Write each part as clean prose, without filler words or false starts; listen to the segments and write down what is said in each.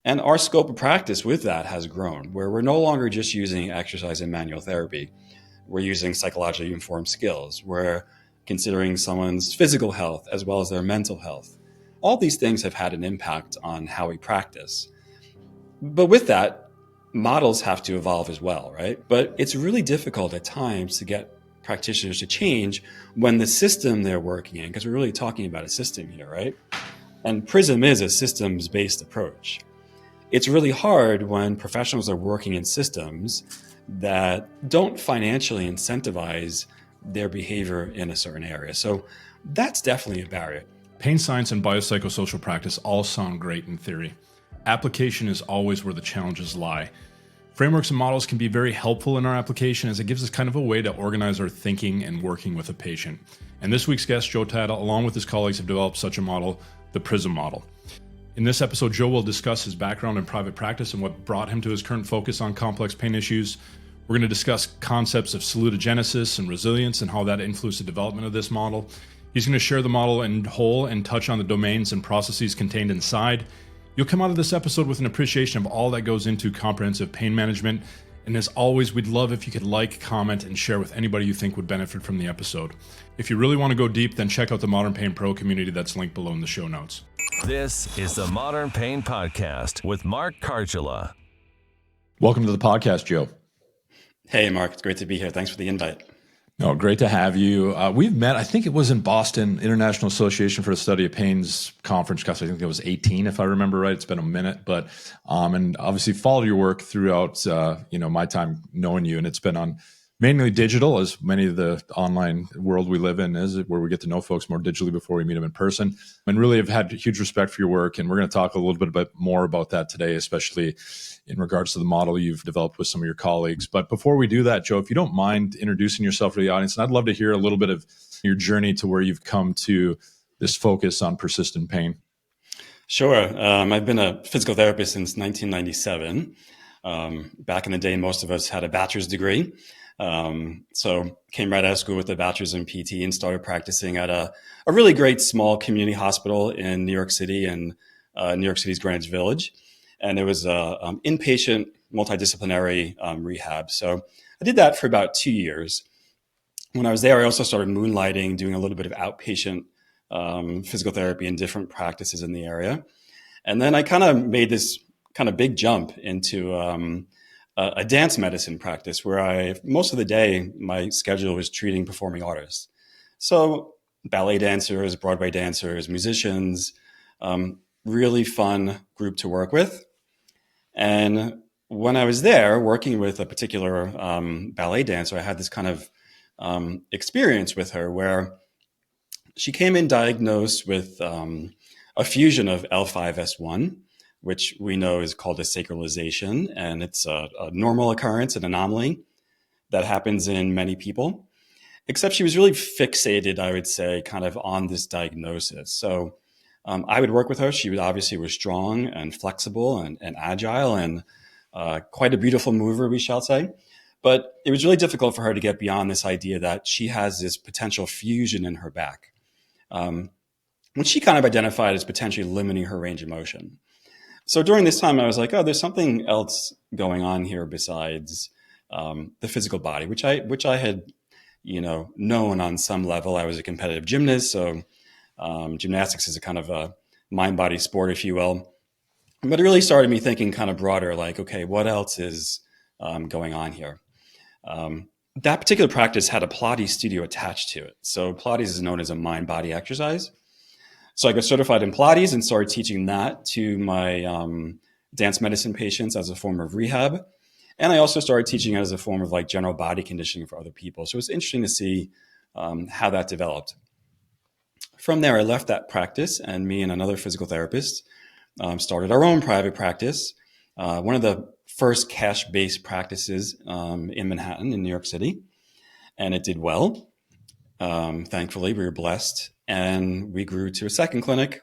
And our scope of practice with that has grown, where we're no longer just using exercise and manual therapy. We're using psychologically informed skills. We're considering someone's physical health as well as their mental health. All these things have had an impact on how we practice. But with that, models have to evolve as well, right? But it's really difficult at times to get practitioners to change when the system they're working in, because we're really talking about a system here, right? And PRISM is a systems-based approach. It's really hard when professionals are working in systems that don't financially incentivize their behavior in a certain area. So that's definitely a barrier. Pain science and biopsychosocial practice all sound great in theory. Application is always where the challenges lie. Frameworks and models can be very helpful in our application as it gives us kind of a way to organize our thinking and working with a patient. And this week's guest, Joe Tata, along with his colleagues, have developed such a model, the PRISM model. In this episode, Joe will discuss his background in private practice and what brought him to his current focus on complex pain issues. We're going to discuss concepts of salutogenesis and resilience and how that influenced the development of this model. He's going to share the model in whole and touch on the domains and processes contained inside. You'll come out of this episode with an appreciation of all that goes into comprehensive pain management. And as always, we'd love if you could like, comment, and share with anybody you think would benefit from the episode. If you really want to go deep, then check out the Modern Pain Pro community that's linked below in the show notes. This is the Modern Pain Podcast with Mark Cardula. Welcome to the podcast, Joe. Hey, Mark. It's great to be here. Thanks for the invite. No, great to have you. We've met, I think it was in Boston, International Association for the Study of Pain's conference. Gosh, I think it was 18, if I remember right. It's been a minute, but and obviously followed your work throughout, my time knowing you, and it's been on mainly digital, as many of the online world we live in is, where we get to know folks more digitally before we meet them in person. And really have had huge respect for your work. And we're going to talk a little bit more about that today, especially in regards to the model you've developed with some of your colleagues. But before we do that, Joe, if you don't mind introducing yourself to the audience, and I'd love to hear a little bit of your journey to where you've come to this focus on persistent pain. Sure. I've been a physical therapist since 1997. Back in the day, most of us had a bachelor's degree. So came right out of school with a bachelor's in PT and started practicing at a really great small community hospital in New York City and New York City's Greenwich Village. And it was inpatient multidisciplinary rehab. So I did that for about 2 years. When I was there, I also started moonlighting, doing a little bit of outpatient physical therapy in different practices in the area. And then I kind of made this kind of big jump into a dance medicine practice where most of the day, my schedule was treating performing artists. So ballet dancers, Broadway dancers, musicians, really fun group to work with. And when I was there working with a particular ballet dancer, I had this kind of experience with her where she came in diagnosed with a fusion of L5S1, which we know is called a sacralization, and it's a normal occurrence, an anomaly that happens in many people, except she was really fixated, I would say, kind of on this diagnosis. So I would work with her. She obviously was strong and flexible and agile and quite a beautiful mover, we shall say. But it was really difficult for her to get beyond this idea that she has this potential fusion in her back, which she kind of identified as potentially limiting her range of motion. So during this time, I was like, oh, there's something else going on here besides the physical body, which I had, known on some level. I was a competitive gymnast, so gymnastics is a kind of a mind-body sport, if you will. But it really started me thinking kind of broader, like, okay, what else is going on here? That particular practice had a Pilates studio attached to it. So Pilates is known as a mind-body exercise. So I got certified in Pilates and started teaching that to my dance medicine patients as a form of rehab. And I also started teaching it as a form of like general body conditioning for other people. So it was interesting to see how that developed. From there, I left that practice, and me and another physical therapist started our own private practice, one of the first cash-based practices in Manhattan in New York City. And it did well. Thankfully, we were blessed. And we grew to a second clinic,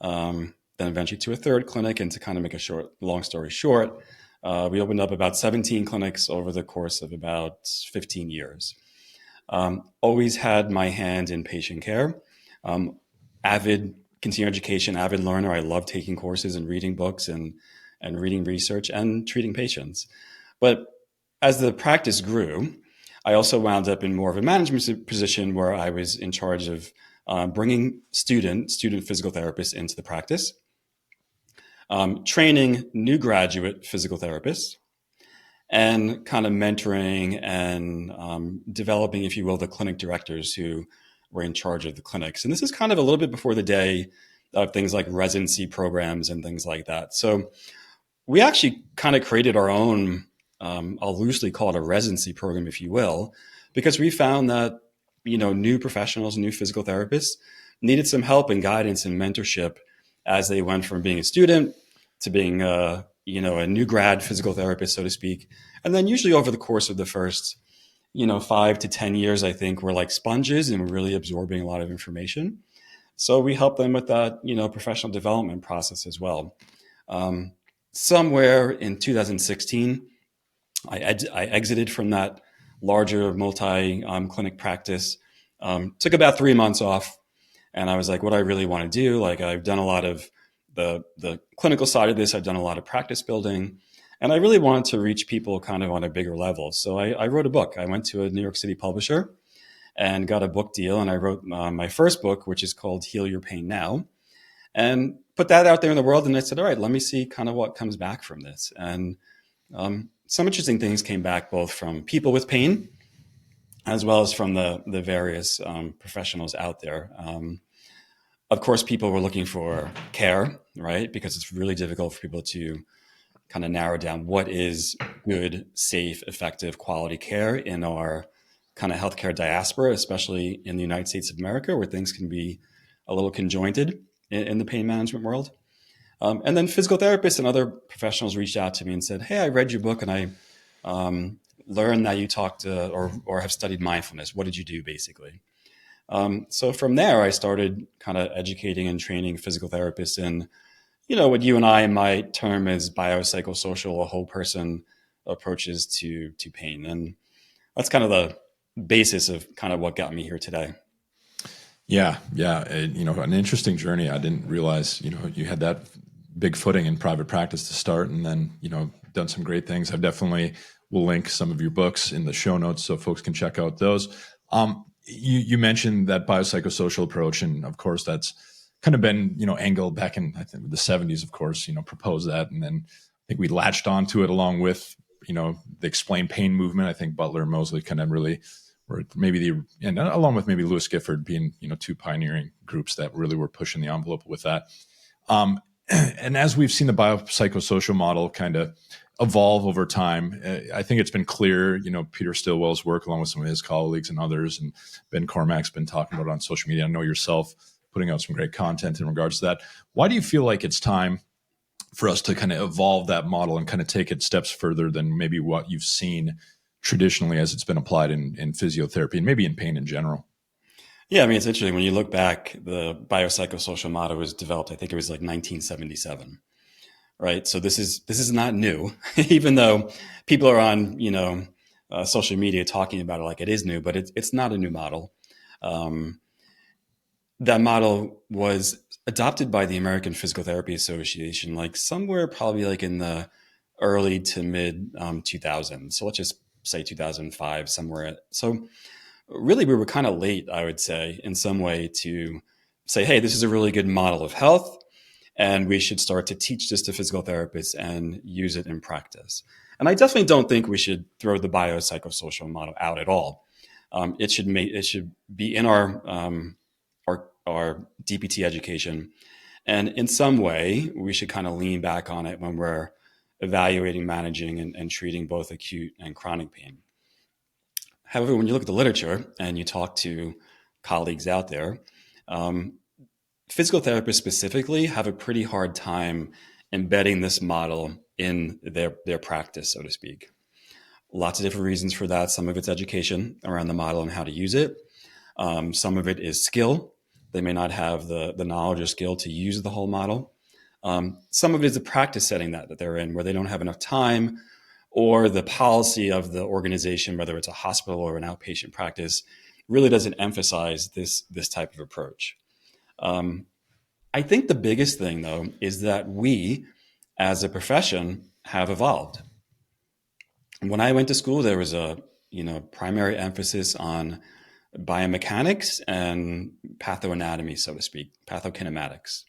then eventually to a third clinic. And to kind of make a long story short, we opened up about 17 clinics over the course of about 15 years. Always had my hand in patient care, avid continuing education, avid learner. I love taking courses and reading books and reading research and treating patients. But as the practice grew, I also wound up in more of a management position where I was in charge of bringing student physical therapists into the practice, training new graduate physical therapists, and kind of mentoring and developing, if you will, the clinic directors who were in charge of the clinics. And this is kind of a little bit before the day of things like residency programs and things like that. So we actually kind of created our own, I'll loosely call it a residency program, if you will, because we found that, new professionals, new physical therapists needed some help and guidance and mentorship as they went from being a student to being, a new grad physical therapist, so to speak. And then usually over the course of the first, 5 to 10 years, I think we're like sponges and we're really absorbing a lot of information. So we help them with that, professional development process as well. Somewhere in 2016, I exited from that larger multi-clinic practice, took about 3 months off. And I was like, what do I really want to do? Like, I've done a lot of the clinical side of this. I've done a lot of practice building. And I really wanted to reach people kind of on a bigger level. So I wrote a book. I went to a New York City publisher and got a book deal. And I wrote my first book, which is called Heal Your Pain Now, and put that out there in the world. And I said, all right, let me see kind of what comes back from this. And some interesting things came back, both from people with pain as well as from the various professionals out there. Of course, people were looking for care, right? Because it's really difficult for people to kind of narrow down what is good, safe, effective, quality care in our kind of healthcare diaspora, especially in the United States of America, where things can be a little conjointed in the pain management world. And then physical therapists and other professionals reached out to me and said, hey, I read your book and I learned that you talked or have studied mindfulness. What did you do, basically? So from there, I started kind of educating and training physical therapists in, what you and I might term as biopsychosocial or whole person approaches to pain. And that's kind of the basis of kind of what got me here today. Yeah. An interesting journey. I didn't realize, you had that big footing in private practice to start and then, done some great things. I definitely will link some of your books in the show notes so folks can check out those. You mentioned that biopsychosocial approach, and of course that's kind of been, angled back in, I think, the 70s, of course, proposed that. And then I think we latched onto it along with, the explain pain movement. I think Butler and Mosley kind of really were and along with maybe Lewis Gifford being, two pioneering groups that really were pushing the envelope with that. And as we've seen the biopsychosocial model kind of evolve over time, I think it's been clear, Peter Stillwell's work along with some of his colleagues and others, and Ben Cormack's been talking about it on social media. I know yourself putting out some great content in regards to that. Why do you feel like it's time for us to kind of evolve that model and kind of take it steps further than maybe what you've seen traditionally as it's been applied in physiotherapy and maybe in pain in general? Yeah, I mean, it's interesting. When you look back, the biopsychosocial model was developed, I think it was like 1977, right? So this is not new, even though people are on, social media talking about it like it is new, but it's not a new model. That model was adopted by the American Physical Therapy Association, like somewhere probably like in the early to mid 2000s. So let's just say 2005, somewhere. So really, we were kind of late, I would say, in some way to say, hey, this is a really good model of health, and we should start to teach this to physical therapists and use it in practice. And I definitely don't think we should throw the biopsychosocial model out at all. It should be in our DPT education, and in some way, we should kind of lean back on it when we're evaluating, managing, and treating both acute and chronic pain. However, when you look at the literature and you talk to colleagues out there, physical therapists specifically have a pretty hard time embedding this model in their practice, so to speak. Lots of different reasons for that. Some of it's education around the model and how to use it. Some of it is skill. They may not have the knowledge or skill to use the whole model. Some of it is the practice setting that they're in, where they don't have enough time, or the policy of the organization, whether it's a hospital or an outpatient practice, really doesn't emphasize this type of approach. I think the biggest thing, though, is that we, as a profession, have evolved. When I went to school, there was a primary emphasis on biomechanics and pathoanatomy, so to speak, pathokinematics.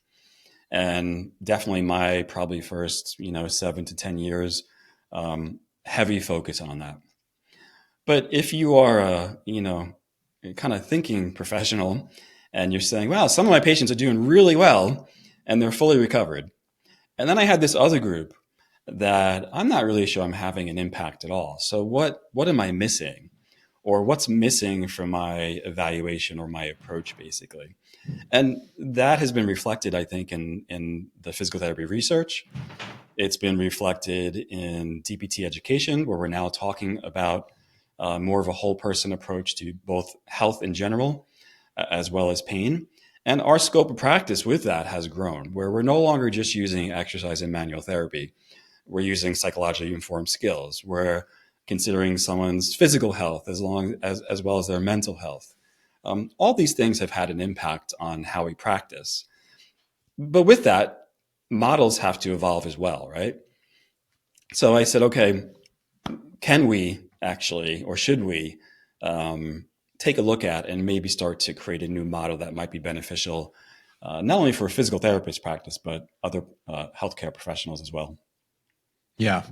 And definitely my probably first 7 to 10 years, heavy focus on that. But if you are a kind of thinking professional and you're saying, wow, some of my patients are doing really well and they're fully recovered, and then I had this other group that I'm not really sure I'm having an impact at all. So what am I missing? Or what's missing from my evaluation or my approach, basically? And that has been reflected, I think, in the physical therapy research. It's been reflected in DPT education, where we're now talking about more of a whole person approach to both health in general, as well as pain. And our scope of practice with that has grown, where we're no longer just using exercise and manual therapy. We're using psychologically informed skills. We're considering someone's physical health as well as their mental health. All these things have had an impact on how we practice. But with that, models have to evolve as well, right? So I said, okay, can we actually, or should we, take a look at and maybe start to create a new model that might be beneficial, not only for physical therapist practice, but other healthcare professionals as well. Yeah.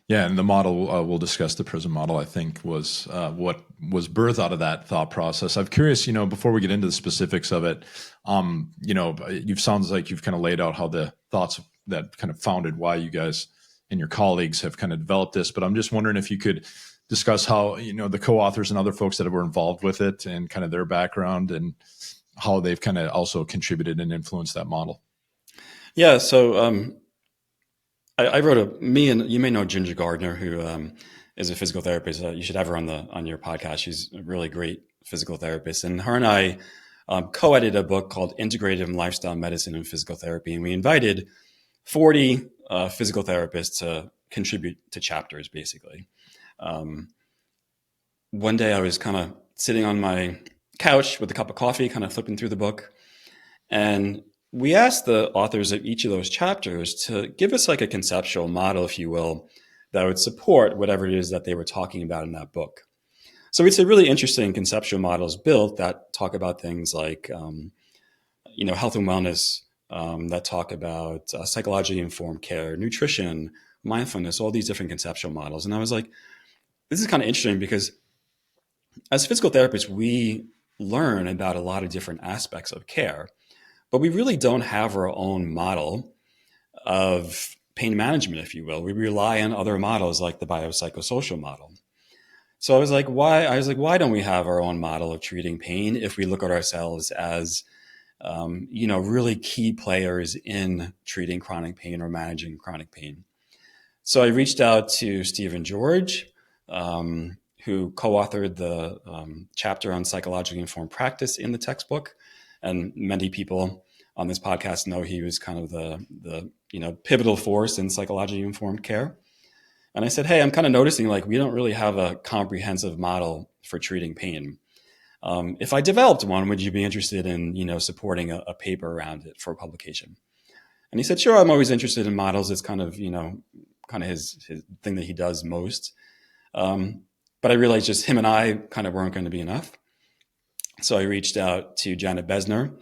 Yeah, and the model we'll discuss, the PRISM model, I think was what was birthed out of that thought process. I'm curious, before we get into the specifics of it, you've sounds like you've kind of laid out how the thoughts that kind of founded why you guys and your colleagues have kind of developed this. But I'm just wondering if you could discuss how the co-authors and other folks that were involved with it and kind of their background and how they've kind of also contributed and influenced that model. Yeah, so I wrote me and you may know Ginger Gardner, who is a physical therapist. You should have her on your podcast. She's a really great physical therapist, and her and I co-edited a book called Integrative and Lifestyle Medicine and Physical Therapy, and we invited 40 physical therapists to contribute to chapters. Basically, one day I was kind of sitting on my couch with a cup of coffee, kind of flipping through the book, and we asked the authors of each of those chapters to give us like a conceptual model, if you will, that would support whatever it is that they were talking about in that book. So it's a really interesting conceptual models built that talk about things like, health and wellness, that talk about psychologically informed care, nutrition, mindfulness, all these different conceptual models. And I was like, this is kind of interesting because as physical therapists, we learn about a lot of different aspects of care. But we really don't have our own model of pain management, if you will. We rely on other models like the biopsychosocial model. So I was like, why don't we have our own model of treating pain if we look at ourselves as, really key players in treating chronic pain or managing chronic pain? So I reached out to Stephen George, who co-authored the chapter on psychologically informed practice in the textbook. And many people on this podcast know he was kind of the pivotal force in psychologically informed care. And I said, hey, I'm kind of noticing like we don't really have a comprehensive model for treating pain. If I developed one, would you be interested in supporting a paper around it for publication? And he said, sure, I'm always interested in models. It's kind of his thing that he does most. But I realized just him and I kind of weren't going to be enough. So I reached out to Janet Besner,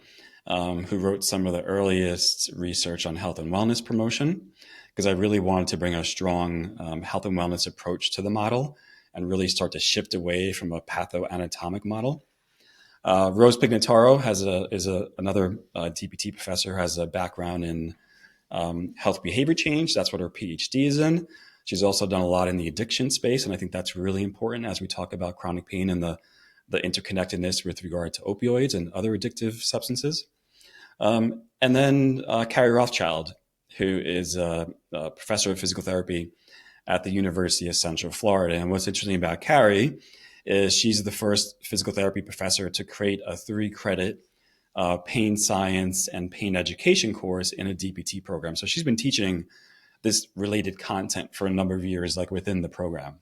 who wrote some of the earliest research on health and wellness promotion, because I really wanted to bring a strong health and wellness approach to the model and really start to shift away from a pathoanatomic model. Rose Pignataro is another DPT professor who has a background in health behavior change. That's what her PhD is in. She's also done a lot in the addiction space, and I think that's really important as we talk about chronic pain and the interconnectedness with regard to opioids and other addictive substances. And then Carrie Rothschild, who is a professor of physical therapy at the University of Central Florida. And what's interesting about Carrie is she's the first physical therapy professor to create a 3-credit pain science and pain education course in a DPT program. So she's been teaching this related content for a number of years, like within the program.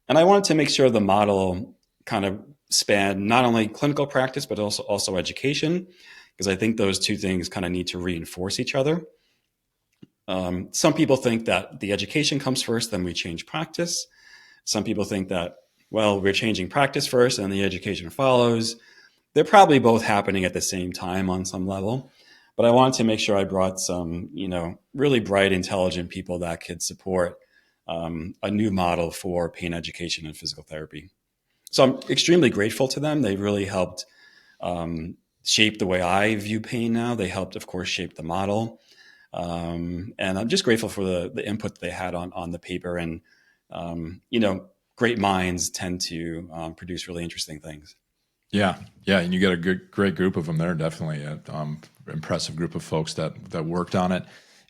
And I wanted to make sure the model kind of spanned not only clinical practice, but also education, because I think those two things kind of need to reinforce each other. Some people think that the education comes first, then we change practice. Some people think that, well, we're changing practice first and the education follows. They're probably both happening at the same time on some level. But I wanted to make sure I brought some, really bright, intelligent people that could support a new model for pain education and physical therapy. So I'm extremely grateful to them. They really helped shape the way I view pain now. They helped, of course, shape the model. And I'm just grateful for the input they had on the paper. And, great minds tend to produce really interesting things. Yeah. And you got a great group of them there. Definitely impressive group of folks that worked on it.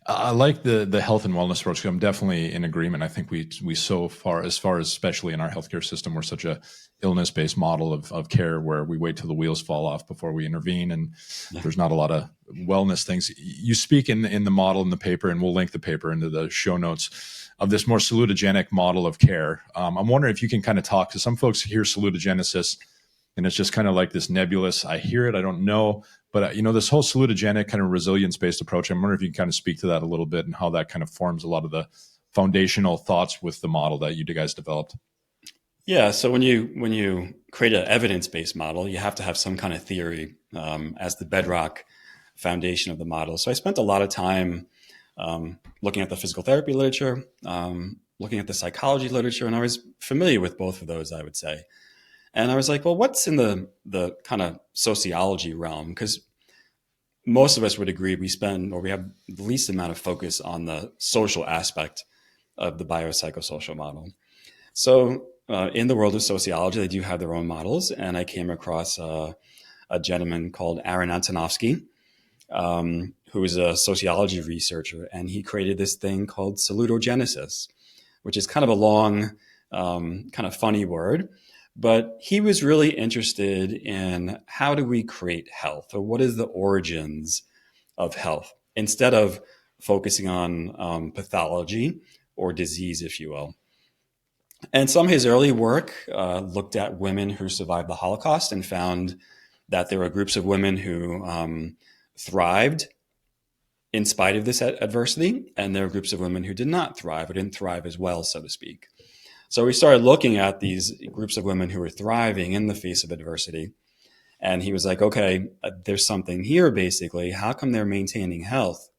I like the health and wellness approach. I'm definitely in agreement. I think we so far as especially in our healthcare system, we're such a illness-based model of care where we wait till the wheels fall off before we intervene, and there's not a lot of wellness things. You speak in the model in the paper, and we'll link the paper into the show notes, of this more salutogenic model of care. I'm wondering if you can kind of talk to some folks hear salutogenesis, and it's just kind of like this nebulous, I hear it, I don't know. But, this whole salutogenic kind of resilience-based approach, I'm wondering if you can kind of speak to that a little bit and how that kind of forms a lot of the foundational thoughts with the model that you guys developed. Yeah. So when you create an evidence-based model, you have to have some kind of theory as the bedrock foundation of the model. So I spent a lot of time looking at the physical therapy literature, looking at the psychology literature, and I was familiar with both of those, I would say. And I was like, well, what's in the kind of sociology realm? Because most of us would agree we have the least amount of focus on the social aspect of the biopsychosocial model. So in the world of sociology, they do have their own models. And I came across a gentleman called Aaron Antonovsky, who is a sociology researcher. And he created this thing called salutogenesis, which is kind of a long, kind of funny word. But he was really interested in how do we create health, or what is the origins of health, instead of focusing on pathology or disease, if you will. And some of his early work looked at women who survived the Holocaust and found that there were groups of women who thrived in spite of this adversity, and there were groups of women who did not thrive or didn't thrive as well, so to speak. So we started looking at these groups of women who were thriving in the face of adversity. And he was like, okay, there's something here, basically. How come they're maintaining health,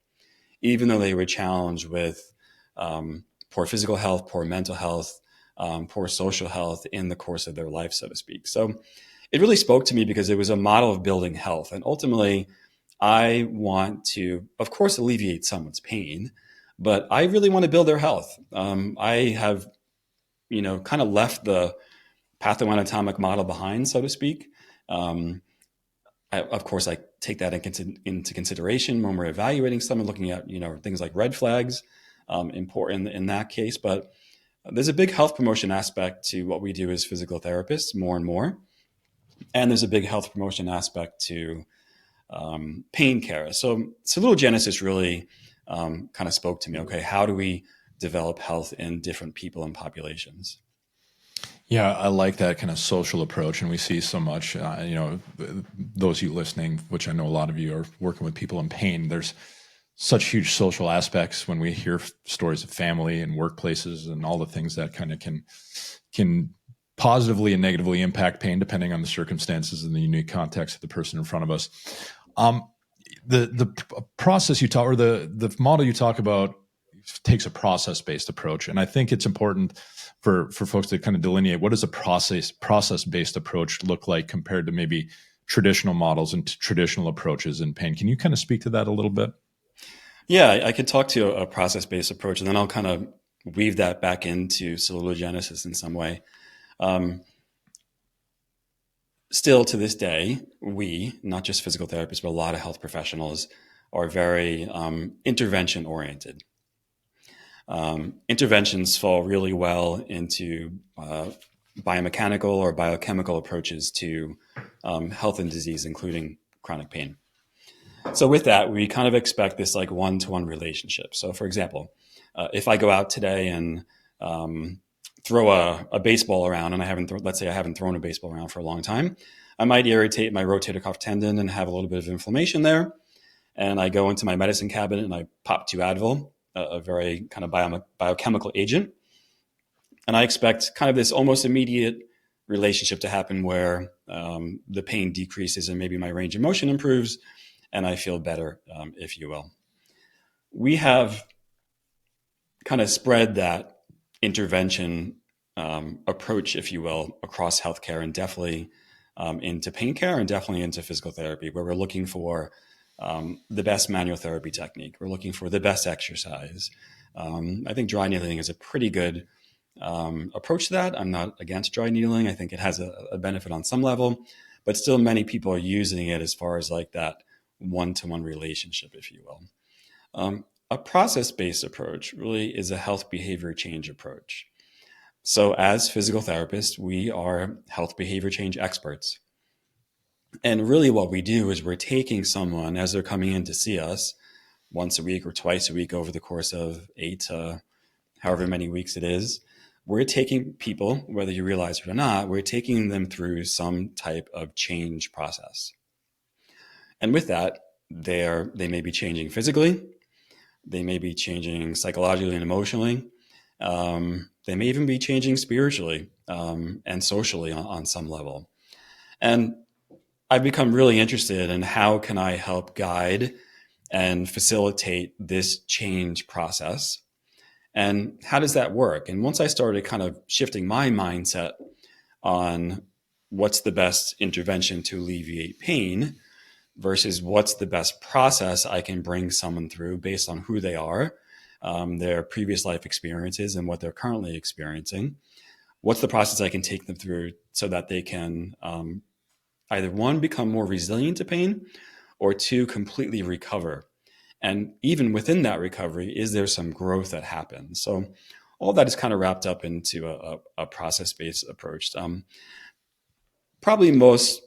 even though they were challenged with poor physical health, poor mental health, poor social health in the course of their life, so to speak? So it really spoke to me because it was a model of building health. And ultimately, I want to, of course, alleviate someone's pain, but I really want to build their health. I have kind of left the pathoanatomic model behind, so to speak. Of course, I take that into consideration when we're evaluating someone, looking at, things like red flags, important in that case. But there's a big health promotion aspect to what we do as physical therapists, more and more. And there's a big health promotion aspect to pain care. So salutogenesis really kind of spoke to me. Okay, how do we develop health in different people and populations? Yeah, I like that kind of social approach, and we see so much. Those of you listening, which I know a lot of you are working with people in pain. There's such huge social aspects when we hear stories of family and workplaces and all the things that kind of can positively and negatively impact pain depending on the circumstances and the unique context of the person in front of us. The process you talk, or the model you talk about, takes a process-based approach, and I think it's important for folks to kind of delineate what does a process-based approach look like compared to maybe traditional models and traditional approaches in pain. Can you kind of speak to that a little bit? Yeah, I could talk to a process-based approach, and then I'll kind of weave that back into salutogenesis in some way. Still to this day, we, not just physical therapists, but a lot of health professionals, are very intervention-oriented. Interventions fall really well into biomechanical or biochemical approaches to health and disease, including chronic pain. So with that, we kind of expect this like one-to-one relationship. So for example, if I go out today and throw a baseball around, and let's say I haven't thrown a baseball around for a long time, I might irritate my rotator cuff tendon and have a little bit of inflammation there. And I go into my medicine cabinet and I pop 2 Advil, a very kind of biochemical agent. And I expect kind of this almost immediate relationship to happen where the pain decreases and maybe my range of motion improves and I feel better, if you will. We have kind of spread that intervention approach, if you will, across healthcare, and definitely into pain care and definitely into physical therapy, where we're looking for the best manual therapy technique. We're looking for the best exercise. I think dry needling is a pretty good approach to that. I'm not against dry needling. I think it has a benefit on some level, but still many people are using it as far as like that one-to-one relationship, if you will. A process-based approach really is a health behavior change approach. So as physical therapists, we are health behavior change experts. And really what we do is we're taking someone as they're coming in to see us once a week or twice a week over the course of 8 to however many weeks it is. We're taking people, whether you realize it or not, we're taking them through some type of change process. And with that, they may be changing physically. They may be changing psychologically and emotionally. They may even be changing spiritually and socially on some level. And I've become really interested in how can I help guide and facilitate this change process. And how does that work? And once I started kind of shifting my mindset on what's the best intervention to alleviate pain versus what's the best process I can bring someone through based on who they are, their previous life experiences, and what they're currently experiencing. What's the process I can take them through so that they can either one, become more resilient to pain, or two, completely recover. And even within that recovery, is there some growth that happens? So all that is kind of wrapped up into a process-based approach. Probably most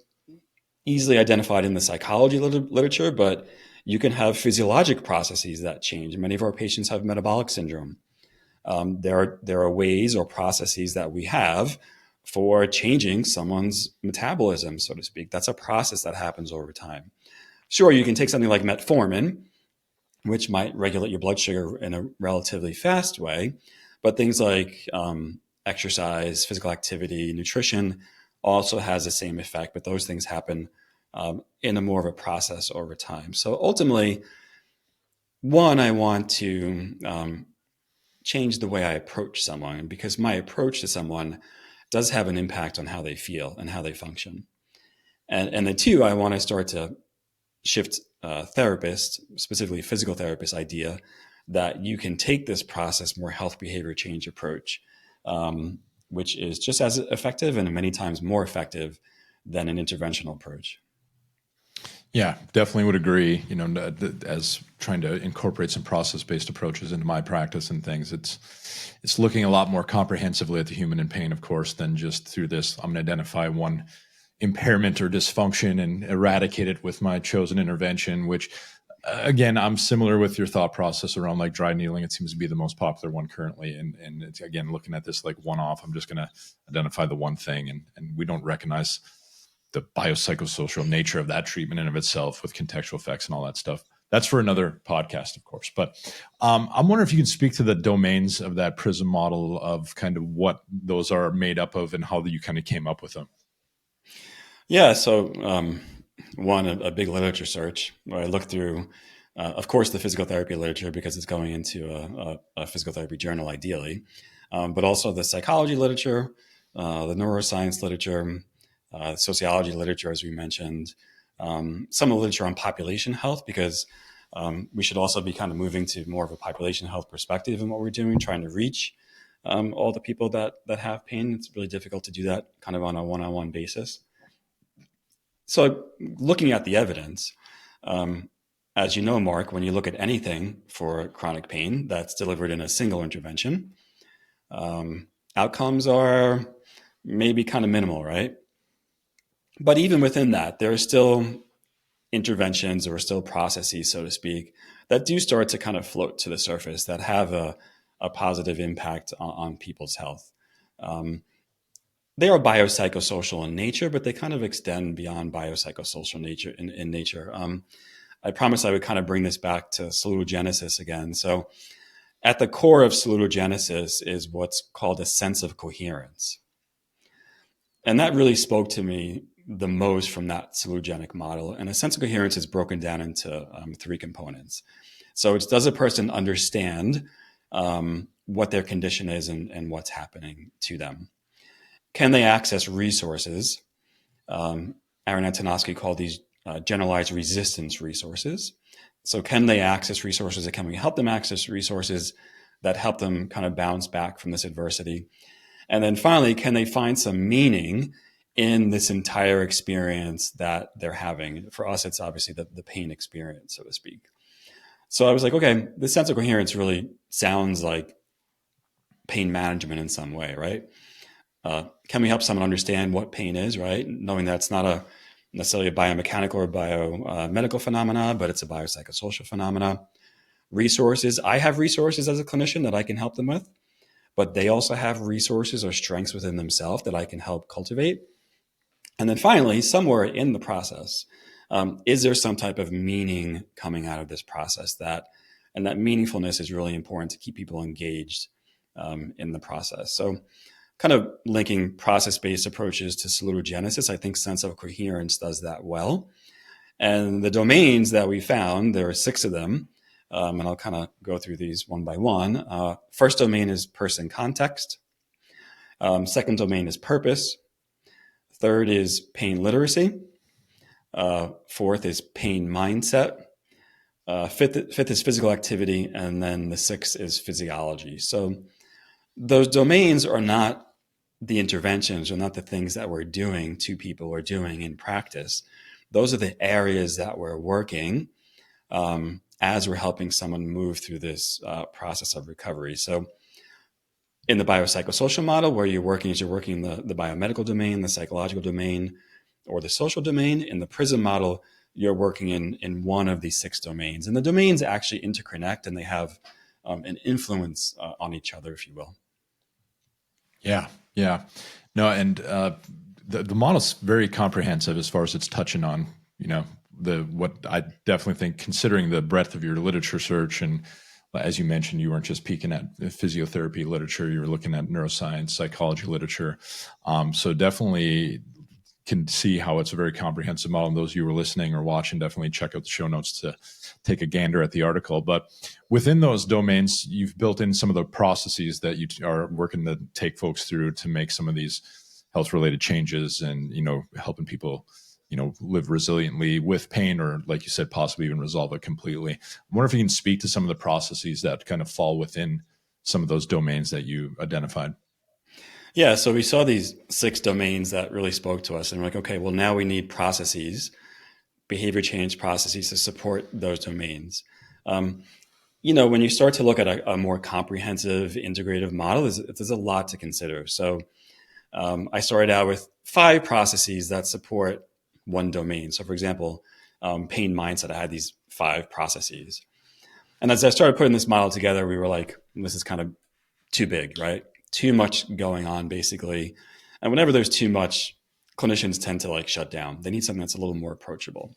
easily identified in the psychology literature, but you can have physiologic processes that change. Many of our patients have metabolic syndrome. There are ways or processes that we have for changing someone's metabolism, so to speak. That's a process that happens over time. Sure, you can take something like metformin, which might regulate your blood sugar in a relatively fast way, but things like exercise, physical activity, nutrition also has the same effect, but those things happen in a more of a process over time. So ultimately, one, I want to change the way I approach someone, because my approach to someone does have an impact on how they feel and how they function. And the two, I want to start to shift therapists, specifically physical therapist idea, that you can take this process more health behavior change approach, which is just as effective and many times more effective than an interventional approach. Yeah, definitely would agree. You know, as trying to incorporate some process-based approaches into my practice and things, it's looking a lot more comprehensively at the human in pain, of course, than just through this. I'm going to identify one impairment or dysfunction and eradicate it with my chosen intervention, which again, I'm similar with your thought process around like dry needling. It seems to be the most popular one currently. And it's, again, looking at this like one-off, I'm just going to identify the one thing, and we don't recognize the biopsychosocial nature of that treatment in of itself with contextual effects and all that stuff. That's for another podcast, of course. But I'm wondering if you can speak to the domains of that PRISM model of kind of what those are made up of and how you kind of came up with them. Yeah, so one, a big literature search where I looked through, of course, the physical therapy literature because it's going into a physical therapy journal ideally, but also the psychology literature, the neuroscience literature, sociology literature, as we mentioned, some of the literature on population health, because we should also be kind of moving to more of a population health perspective in what we're doing, trying to reach all the people that have pain. It's really difficult to do that kind of on a one-on-one basis. So looking at the evidence, as you know, Mark, when you look at anything for chronic pain that's delivered in a single intervention, outcomes are maybe kind of minimal, right? But even within that, there are still interventions or still processes, so to speak, that do start to kind of float to the surface that have a positive impact on people's health. They are biopsychosocial in nature, but they kind of extend beyond biopsychosocial nature in nature. I promised I would kind of bring this back to salutogenesis again. So at the core of salutogenesis is what's called a sense of coherence. And that really spoke to me the most from that salutogenic model. And a sense of coherence is broken down into three components. So it's, does a person understand what their condition is and what's happening to them? Can they access resources? Aaron Antonovsky called these generalized resistance resources. So can they access resources, or can we help them access resources that help them kind of bounce back from this adversity? And then finally, can they find some meaning in this entire experience that they're having? For us, it's obviously the pain experience, so to speak. So I was like, okay, this sense of coherence really sounds like pain management in some way, right? Can we help someone understand what pain is, right? Knowing that it's not necessarily a biomechanical or biomedical phenomena, but it's a biopsychosocial phenomena. Resources. I have resources as a clinician that I can help them with, but they also have resources or strengths within themselves that I can help cultivate. And then finally, somewhere in the process, is there some type of meaning coming out of this process and that meaningfulness is really important to keep people engaged in the process. So kind of linking process-based approaches to salutogenesis, I think sense of coherence does that well. And the domains that we found, there are 6 of them, and I'll kind of go through these one by one. First domain is person context. Second domain is purpose. Third is pain literacy. Fourth is pain mindset. Fifth is physical activity. And then the 6th is physiology. So those domains are not the interventions, are not the things that we're doing to people or doing in practice. Those are the areas that we're working as we're helping someone move through this process of recovery. So in the biopsychosocial model, where you're working the biomedical domain, the psychological domain, or the social domain. In the PRISM model, you're working in one of these 6 domains. And the domains actually interconnect and they have an influence on each other, if you will. Yeah. No, and the model's very comprehensive as far as it's touching on, what I definitely think, considering the breadth of your literature search, and as you mentioned, you weren't just peeking at physiotherapy literature, you were looking at neuroscience, psychology literature. So definitely can see how it's a very comprehensive model. And those of you who are listening or watching, definitely check out the show notes to take a gander at the article. But within those domains, you've built in some of the processes that you are working to take folks through to make some of these health-related changes and, helping people, live resiliently with pain, or like you said, possibly even resolve it completely. I wonder if you can speak to some of the processes that kind of fall within some of those domains that you identified. Yeah, so we saw these 6 domains that really spoke to us, and we're like, okay, well, now we need processes, behavior change processes to support those domains. When you start to look at a more comprehensive, integrative model, there's a lot to consider. So I started out with 5 processes that support one domain. So for example, pain mindset, I had these 5 processes. And as I started putting this model together, we were like, this is kind of too big, right? Too much going on, basically. And whenever there's too much, clinicians tend to shut down. They need something that's a little more approachable.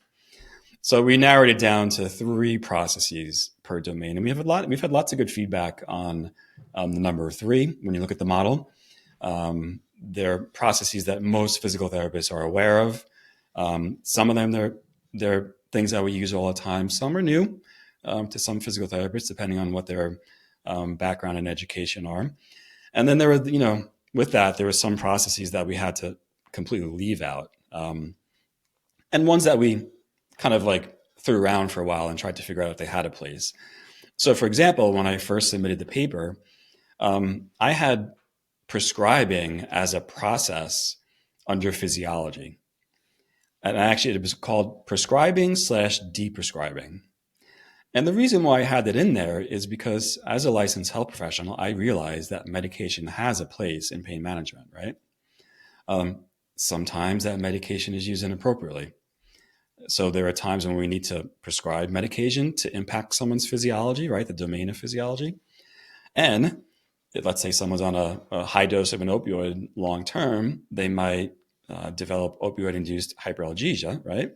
So we narrowed it down to 3 processes per domain. And we've had lots of good feedback on the number 3 when you look at the model. They're processes that most physical therapists are aware of. Some of them, they're things that we use all the time. Some are new to some physical therapists, depending on what their background and education are. And then there were, with that, there were some processes that we had to completely leave out. And ones that we kind of threw around for a while and tried to figure out if they had a place. So for example, when I first submitted the paper, I had prescribing as a process under physiology. And actually it was called prescribing / deprescribing. And the reason why I had that in there is because as a licensed health professional, I realized that medication has a place in pain management, right? Sometimes that medication is used inappropriately. So there are times when we need to prescribe medication to impact someone's physiology, right? The domain of physiology. And let's say someone's on a high dose of an opioid long term, they might develop opioid-induced hyperalgesia, right?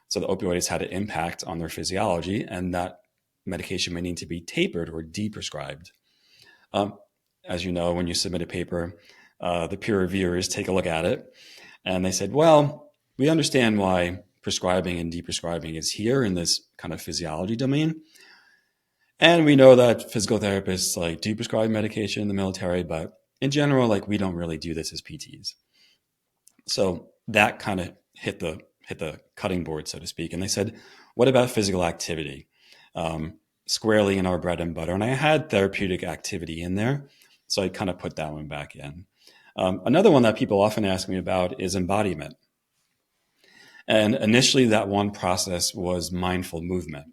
So the opioid has had an impact on their physiology, and that medication may need to be tapered or deprescribed. As you know, when you submit a paper, the peer reviewers take a look at it, and they said, well, we understand why prescribing and deprescribing is here in this kind of physiology domain. And we know that physical therapists like do prescribe medication in the military, but in general, like we don't really do this as PTs. So that kind of hit the cutting board, so to speak. And they said, what about physical activity? Squarely in our bread and butter. And I had therapeutic activity in there, so I kind of put that one back in. Another one that people often ask me about is embodiment. And initially that one process was mindful movement.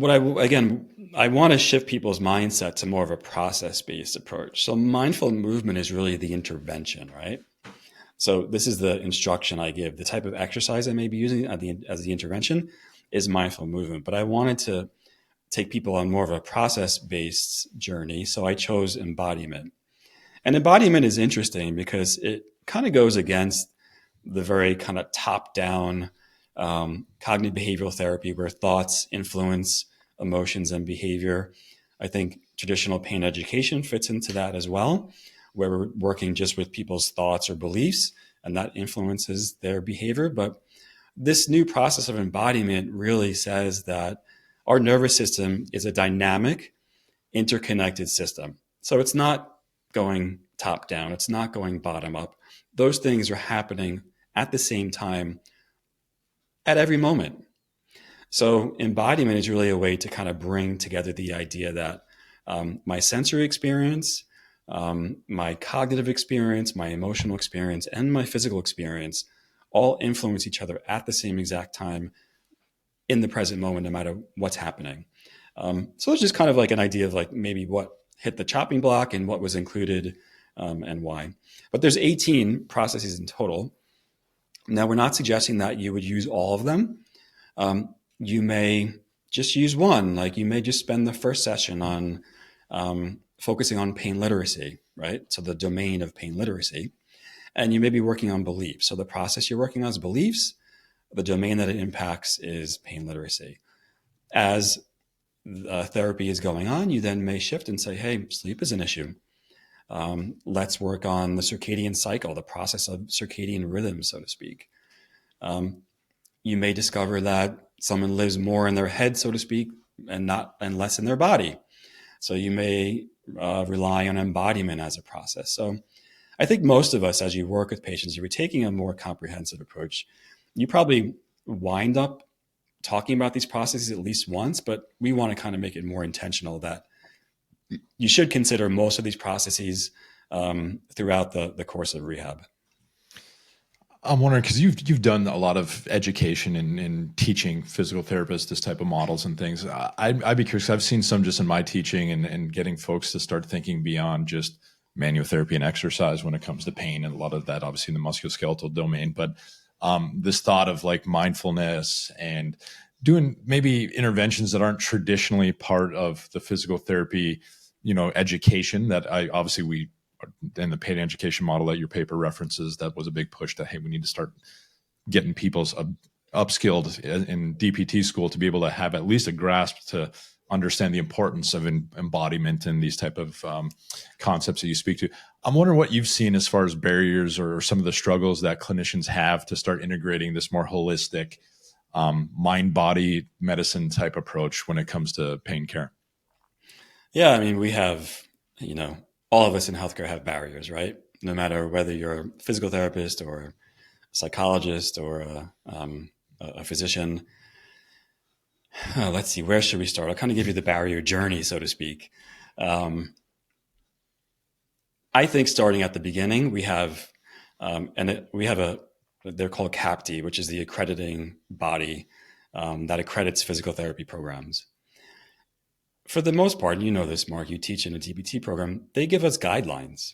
I want to shift people's mindset to more of a process-based approach. So mindful movement is really the intervention, right? So this is the instruction I give. The type of exercise I may be using as the intervention is mindful movement. But I wanted to take people on more of a process-based journey, so I chose embodiment. And embodiment is interesting because it kind of goes against the very kind of top-down cognitive behavioral therapy where thoughts influence emotions and behavior. I think traditional pain education fits into that as well, where we're working just with people's thoughts or beliefs, and that influences their behavior. But this new process of embodiment really says that our nervous system is a dynamic, interconnected system. So it's not going top down. It's not going bottom up. Those things are happening at the same time at every moment. So embodiment is really a way to kind of bring together the idea that my sensory experience, my cognitive experience, my emotional experience, and my physical experience all influence each other at the same exact time in the present moment, no matter what's happening. So it's just kind of like an idea of like maybe what hit the chopping block and what was included and why. But there's 18 processes in total. Now, we're not suggesting that you would use all of them. You may just use one, like you may just spend the first session on focusing on pain literacy, right? So the domain of pain literacy. And you may be working on beliefs. So the process you're working on is beliefs. The domain that it impacts is pain literacy. As therapy is going on, you then may shift and say, hey, sleep is an issue. Let's work on the circadian cycle, the process of circadian rhythm, so to speak. You may discover that someone lives more in their head, so to speak, and less in their body. So you may rely on embodiment as a process. So I think most of us, as you work with patients, if you're taking a more comprehensive approach, you probably wind up talking about these processes at least once, but we want to kind of make it more intentional that you should consider most of these processes throughout the course of rehab. I'm wondering, because you've done a lot of education in teaching physical therapists this type of models and things. I'd be curious. I've seen some just in my teaching and getting folks to start thinking beyond just manual therapy and exercise when it comes to pain, and a lot of that obviously in the musculoskeletal domain. But this thought of like mindfulness and doing maybe interventions that aren't traditionally part of the physical therapy, education that we in the pain education model that your paper references, that was a big push that, hey, we need to start getting people's upskilled in DPT school to be able to have at least a grasp to understand the importance of embodiment and these type of concepts that you speak to. I'm wondering what you've seen as far as barriers or some of the struggles that clinicians have to start integrating this more holistic mind-body medicine type approach when it comes to pain care. Yeah, I mean, we have, all of us in healthcare have barriers, right? No matter whether you're a physical therapist or a psychologist or a physician. Let's see, where should we start? I'll kind of give you the barrier journey, so to speak. I think starting at the beginning, we have, they're called CAPT, which is the accrediting body that accredits physical therapy programs. For the most part, you know this, Mark, you teach in a DPT program, they give us guidelines.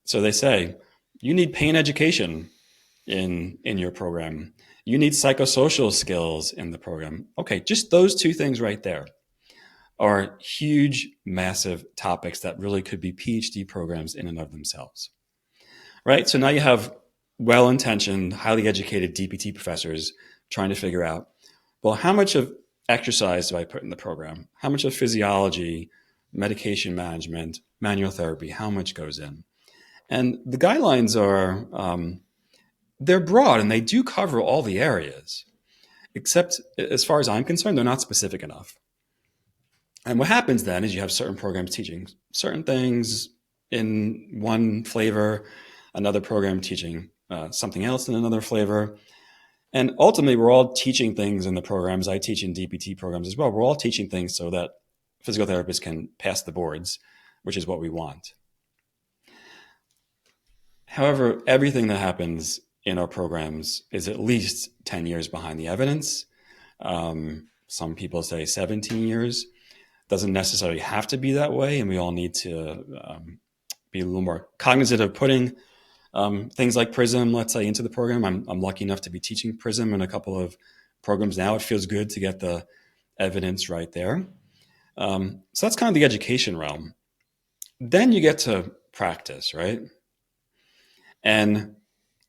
So they say, you need pain education in your program. You need psychosocial skills in the program. Okay, just those two things right there. are huge, massive topics that really could be PhD programs in and of themselves, right? So now you have well-intentioned, highly educated DPT professors trying to figure out, well, how much of exercise do I put in the program? How much of physiology, medication management, manual therapy, how much goes in? And the guidelines are, they're broad and they do cover all the areas, except as far as I'm concerned, they're not specific enough. And what happens then is you have certain programs teaching certain things in one flavor, another program teaching something else in another flavor. And ultimately, we're all teaching things in the programs. I teach in DPT programs as well. We're all teaching things so that physical therapists can pass the boards, which is what we want. However, everything that happens in our programs is at least 10 years behind the evidence. Some people say 17 years. Doesn't necessarily have to be that way, and we all need to be a little more cognizant of putting things like PRISM, let's say, into the program. I'm lucky enough to be teaching PRISM in a couple of programs now. It feels good to get the evidence right there. So that's kind of the education realm. Then you get to practice, right? And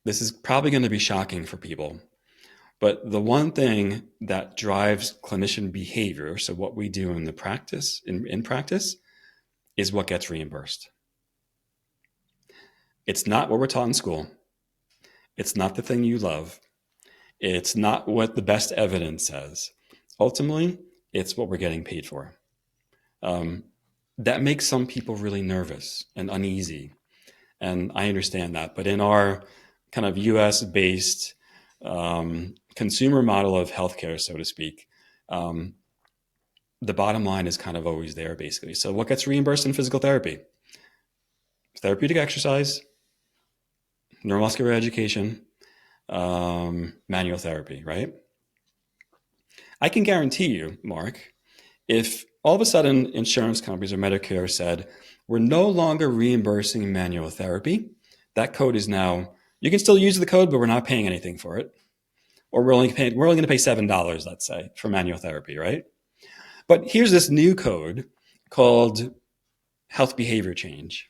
this is probably going to be shocking for people. But the one thing that drives clinician behavior, so what we do in the practice, in practice, is what gets reimbursed. It's not what we're taught in school. It's not the thing you love. It's not what the best evidence says. Ultimately, it's what we're getting paid for. That makes some people really nervous and uneasy. And I understand that. But in our kind of US-based consumer model of healthcare, so to speak, the bottom line is kind of always there, basically. So what gets reimbursed in physical therapy? Therapeutic exercise, neuromuscular education, manual therapy, right? I can guarantee you, Mark, if all of a sudden insurance companies or Medicare said, we're no longer reimbursing manual therapy, that code is now, you can still use the code, but we're not paying anything for it. Or we're only going to pay $7, let's say, for manual therapy, right? But here's this new code called health behavior change.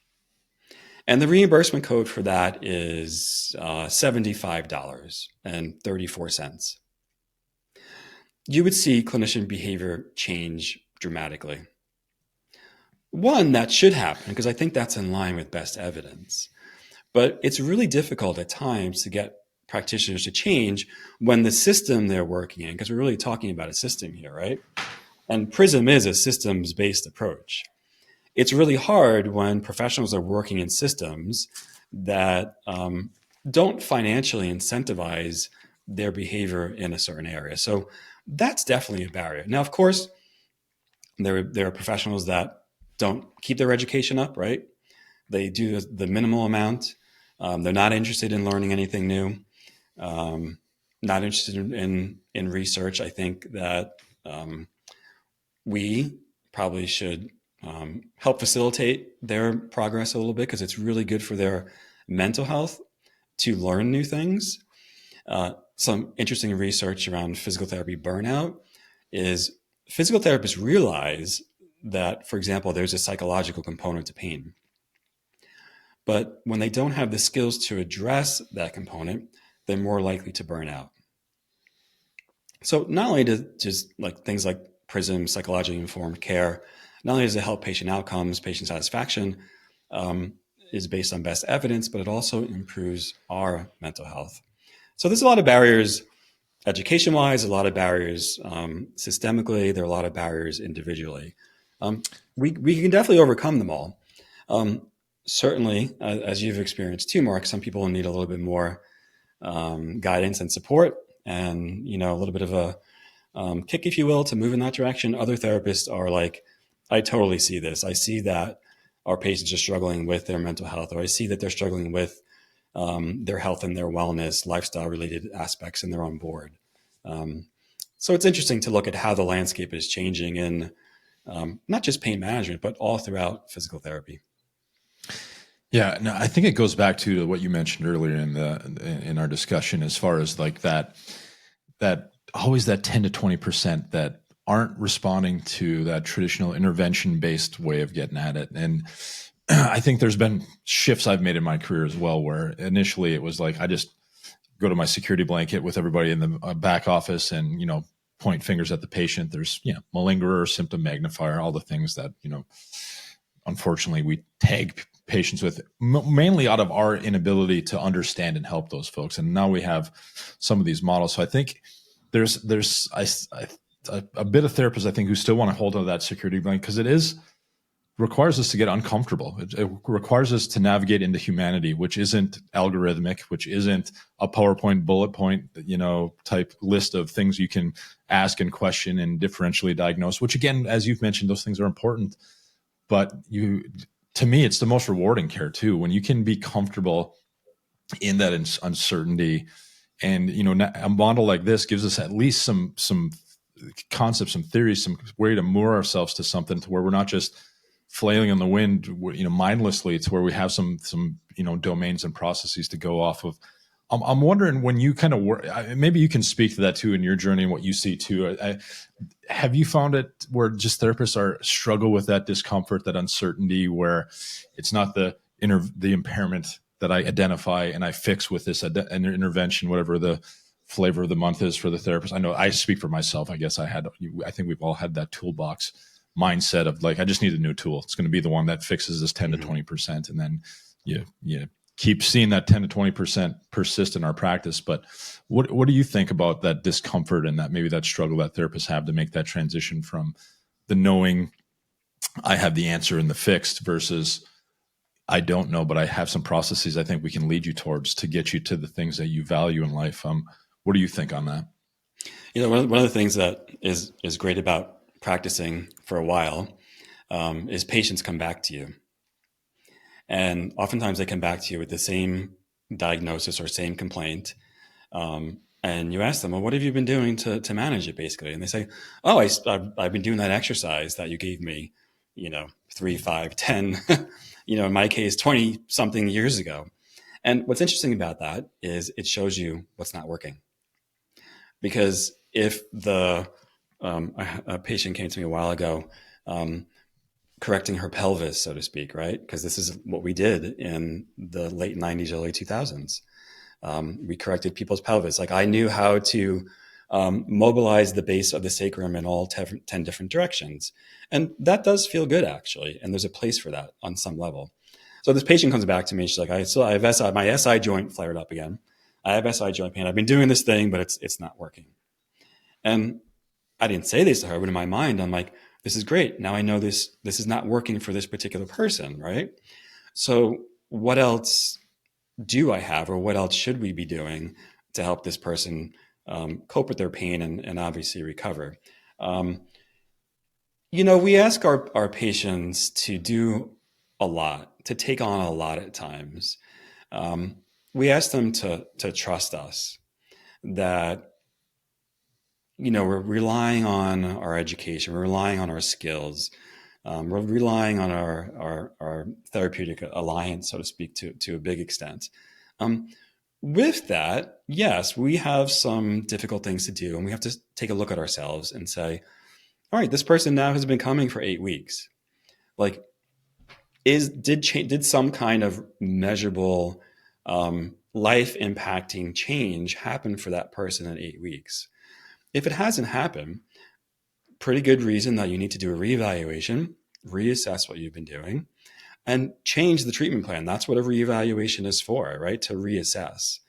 And the reimbursement code for that is $75.34. You would see clinician behavior change dramatically. One, that should happen because I think that's in line with best evidence. But it's really difficult at times to get practitioners to change when the system they're working in, because we're really talking about a system here, right? And PRISM is a systems-based approach. It's really hard when professionals are working in systems that don't financially incentivize their behavior in a certain area. So that's definitely a barrier. Now, of course, there are professionals that don't keep their education up, right? They do the minimal amount. They're not interested in learning anything new, not interested in research. I think that we probably should help facilitate their progress a little bit because it's really good for their mental health to learn new things. Some interesting research around physical therapy burnout is physical therapists realize that, for example, there's a psychological component to pain. But when they don't have the skills to address that component, they're more likely to burn out. So not only does just like things like PRISM, psychologically informed care, not only does it help patient outcomes, patient satisfaction is based on best evidence, but it also improves our mental health. So there's a lot of barriers education-wise, a lot of barriers systemically, there are a lot of barriers individually. We can definitely overcome them all. Certainly, as you've experienced too, Mark, some people need a little bit more guidance and support and, a little bit of a kick, if you will, to move in that direction. Other therapists are like, I totally see this. I see that our patients are struggling with their mental health, or I see that they're struggling with their health and their wellness, lifestyle-related aspects, and they're on board. So it's interesting to look at how the landscape is changing in not just pain management, but all throughout physical therapy. Yeah, no, I think it goes back to what you mentioned earlier in our discussion, as far as like that always that 10 to 20% that aren't responding to that traditional intervention-based way of getting at it. And I think there's been shifts I've made in my career as well, where initially it was like I just go to my security blanket with everybody in the back office and, point fingers at the patient. There's, malingerer, symptom magnifier, all the things that, unfortunately we tag patients with, mainly out of our inability to understand and help those folks. And now we have some of these models. So I think there's a bit of therapists, I think, who still want to hold on to that security blanket, because it requires us to get uncomfortable. It requires us to navigate into humanity, which isn't algorithmic, which isn't a PowerPoint bullet point, type list of things you can ask and question and differentially diagnose, which again, as you've mentioned, those things are important. But to me, it's the most rewarding care too, when you can be comfortable in that uncertainty. And, a model like this gives us at least some concepts, some theories, some way to moor ourselves to something, to where we're not just flailing on the wind, mindlessly, to where we have some domains and processes to go off of. I'm wondering, when you kind of work, maybe you can speak to that too in your journey and what you see too. Have you found it where just therapists struggle with that discomfort, that uncertainty, where it's not the impairment that I identify and I fix with this intervention, whatever the flavor of the month is for the therapist? I know I speak for myself. I guess I think we've all had that toolbox mindset of like, I just need a new tool. It's going to be the one that fixes this 10 to 20%. And then you keep seeing that 10 to 20% persist in our practice. But what do you think about that discomfort and that maybe that struggle that therapists have to make that transition from the knowing I have the answer in the fixed versus I don't know, but I have some processes I think we can lead you towards to get you to the things that you value in life? What do you think on that? One of the things that is great about practicing for a while is patients come back to you. And oftentimes they come back to you with the same diagnosis or same complaint. And you ask them, well, what have you been doing to manage it, basically? And they say, oh, I've been doing that exercise that you gave me, 3, 5, 10, in my case, 20 something years ago. And what's interesting about that is it shows you what's not working. Because if a patient came to me a while ago, correcting her pelvis, so to speak, right? Because this is what we did in the late 90s, early 2000s. We corrected people's pelvis. Like, I knew how to mobilize the base of the sacrum in all 10 different directions. And that does feel good, actually. And there's a place for that on some level. So this patient comes back to me. She's like, I have SI, my SI joint flared up again. I have SI joint pain. I've been doing this thing, but it's not working. And I didn't say this to her, but in my mind, I'm like, this is great. Now I know this is not working for this particular person, right? So what else do I have, or what else should we be doing to help this person cope with their pain and obviously recover? We ask our patients to do a lot, to take on a lot at times. We ask them to trust us, that we're relying on our education, we're relying on our skills, we're relying on our therapeutic alliance, so to speak, to a big extent. With that, yes, we have some difficult things to do, and we have to take a look at ourselves and say, all right, this person now has been coming for 8 weeks. Like, did some kind of measurable life impacting change happen for that person in 8 weeks? If it hasn't happened, pretty good reason that you need to do a reevaluation, reassess what you've been doing, and change the treatment plan. That's what a reevaluation is for, right? To reassess.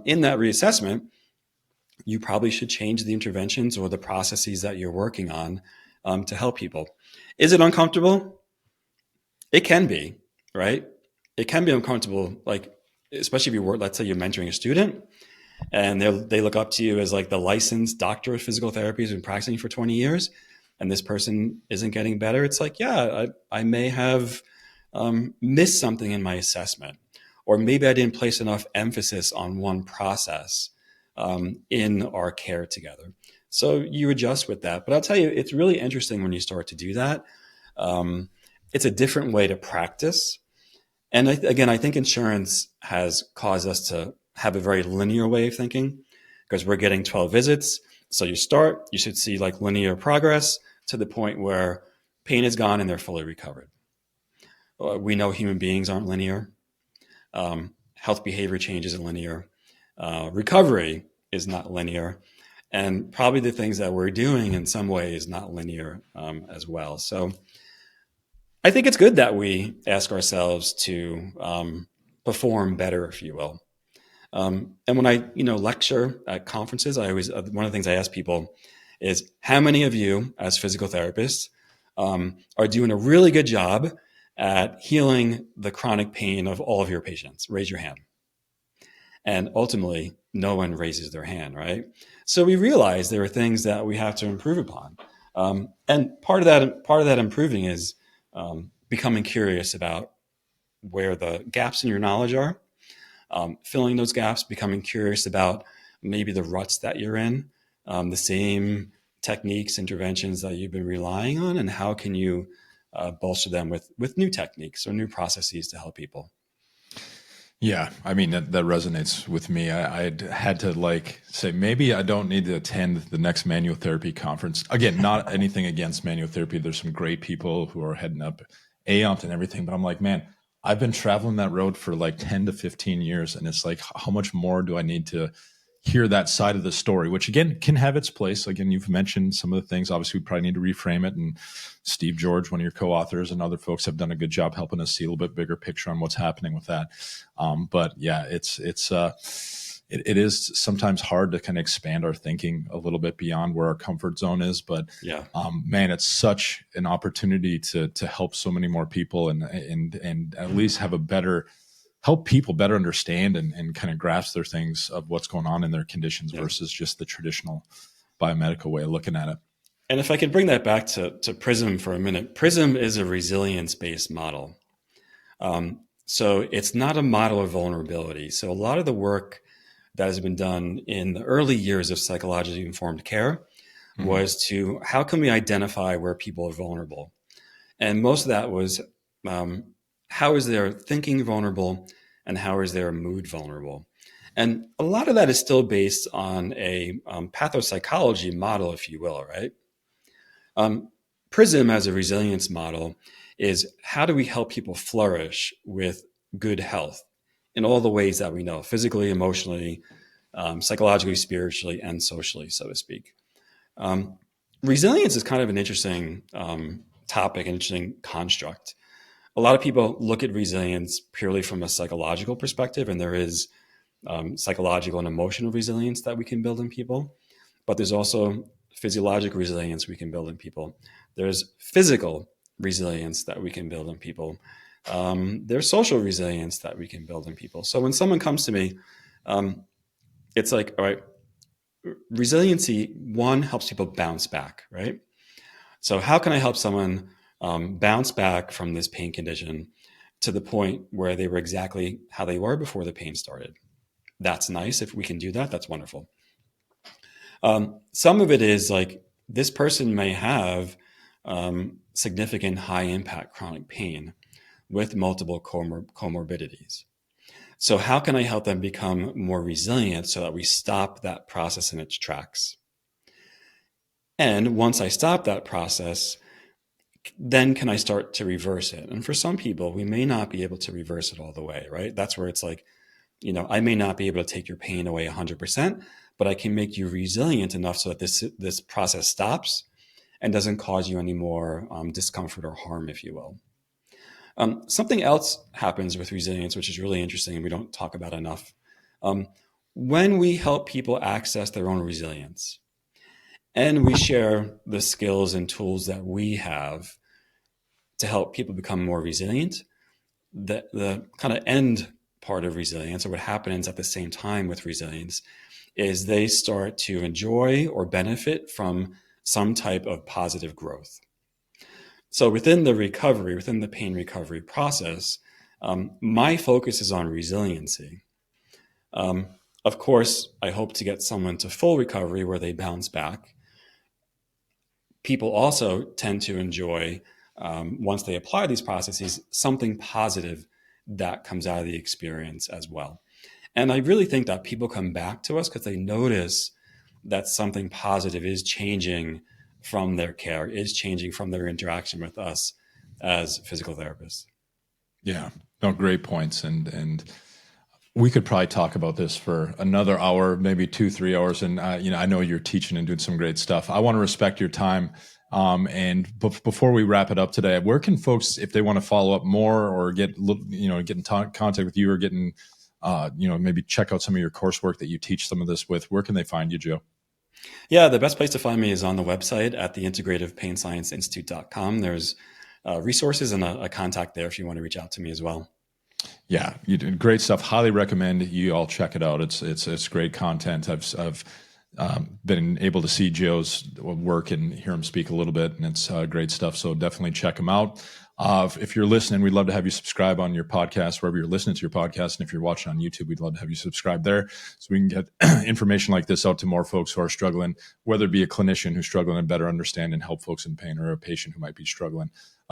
In that reassessment, you probably should change the interventions or the processes that you're working on to help people. Is it uncomfortable? It can be, right? It can be uncomfortable, like, especially if you work, let's say you're mentoring a student, and they look up to you as like the licensed doctor of physical therapy who's been practicing for 20 years, and this person isn't getting better. It's like, yeah, I may have missed something in my assessment, or maybe I didn't place enough emphasis on one process in our care together. So you adjust with that. But I'll tell you, it's really interesting when you start to do that. It's a different way to practice. And I think insurance has caused us to have a very linear way of thinking, because we're getting 12 visits. So you should see like linear progress to the point where pain is gone and they're fully recovered. We know human beings aren't linear. Health behavior change isn't linear. Recovery is not linear. And probably the things that we're doing in some way is not linear as well. So I think it's good that we ask ourselves to perform better, if you will. And when I, lecture at conferences, I always one of the things I ask people is, how many of you, as physical therapists, are doing a really good job at healing the chronic pain of all of your patients? Raise your hand. And ultimately, no one raises their hand, right? So we realize there are things that we have to improve upon, and part of that improving is becoming curious about where the gaps in your knowledge are. Filling those gaps, becoming curious about maybe the ruts that you're in, the same techniques, interventions that you've been relying on, and how can you bolster them with new techniques or new processes to help people. Yeah, I mean, that resonates with me. I had to say, maybe I don't need to attend the next manual therapy conference. Again, not anything against manual therapy. There's some great people who are heading up AOMT and everything, but I'm like, man, I've been traveling that road for like 10 to 15 years. And it's like, how much more do I need to hear that side of the story, which again can have its place. Again, you've mentioned some of the things. Obviously, we probably need to reframe it. And Steve George, one of your co-authors, and other folks have done a good job helping us see a little bit bigger picture on what's happening with that. But yeah, it is sometimes hard to kind of expand our thinking a little bit beyond where our comfort zone is. But yeah, man, it's such an opportunity to help so many more people and at least have help people better understand and kind of grasp their things of what's going on in their conditions versus just the traditional biomedical way of looking at it. And if I could bring that back to PRISM for a minute, PRISM is a resilience-based model. So it's not a model of vulnerability. So a lot of the work that has been done in the early years of psychologically informed care was to, how can we identify where people are vulnerable? And most of that was, how is their thinking vulnerable and how is their mood vulnerable? And a lot of that is still based on a pathopsychology model, if you will, right? PRISM as a resilience model is, how do we help people flourish with good health in all the ways that we know, physically, emotionally, psychologically, spiritually, and socially, so to speak. Resilience is kind of an interesting topic, an interesting construct. A lot of people look at resilience purely from a psychological perspective, and there is psychological and emotional resilience that we can build in people, but there's also physiologic resilience we can build in people. There's physical resilience that we can build in people. There's social resilience that we can build in people. So when someone comes to me, it's like, all right, resiliency, one, helps people bounce back, right? So how can I help someone bounce back from this pain condition to the point where they were exactly how they were before the pain started? That's nice. If we can do that, that's wonderful. Some of it is like, this person may have significant high impact chronic pain with multiple comorbidities. So how can I help them become more resilient so that we stop that process in its tracks? And once I stop that process, then can I start to reverse it? And for some people, we may not be able to reverse it all the way, right? That's where it's like, I may not be able to take your pain away 100%, but I can make you resilient enough so that this process stops and doesn't cause you any more discomfort or harm, if you will. Something else happens with resilience, which is really interesting and we don't talk about enough. When we help people access their own resilience and we share the skills and tools that we have to help people become more resilient, the kind of end part of resilience, or what happens at the same time with resilience, is they start to enjoy or benefit from some type of positive growth. So within the pain recovery process, my focus is on resiliency. Of course, I hope to get someone to full recovery where they bounce back. People also tend to enjoy, once they apply these processes, something positive that comes out of the experience as well. And I really think that people come back to us because they notice that something positive is changing from their care, is changing from their interaction with us as physical therapists. Yeah, no, great points. And we could probably talk about this for another hour, maybe 2-3 hours. And, I know you're teaching and doing some great stuff. I want to respect your time. Before we wrap it up today, where can folks, if they want to follow up more or get in contact with you or maybe check out some of your coursework that you teach some of this with, where can they find you, Joe? Yeah, the best place to find me is on the website at theintegrativePainScienceInstitute.com. There's resources and a contact there if you want to reach out to me as well. Yeah, you did great stuff. Highly recommend you all check it out. It's great content. I've been able to see Joe's work and hear him speak a little bit, and it's great stuff. So definitely check him out. If you're listening, we'd love to have you subscribe on your podcast, wherever you're listening to your podcast. And if you're watching on YouTube, we'd love to have you subscribe there so we can get information like this out to more folks who are struggling, whether it be a clinician who's struggling to better understand and help folks in pain or a patient who might be struggling.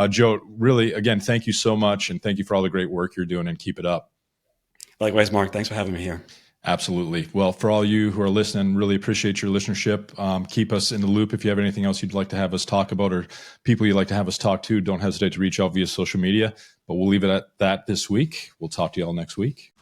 Joe, really, again, thank you so much. And thank you for all the great work you're doing, and keep it up. Likewise, Mark. Thanks for having me here. Absolutely. Well, for all you who are listening, really appreciate your listenership. Keep us in the loop. If you have anything else you'd like to have us talk about or people you'd like to have us talk to, don't hesitate to reach out via social media. But we'll leave it at that this week. We'll talk to you all next week.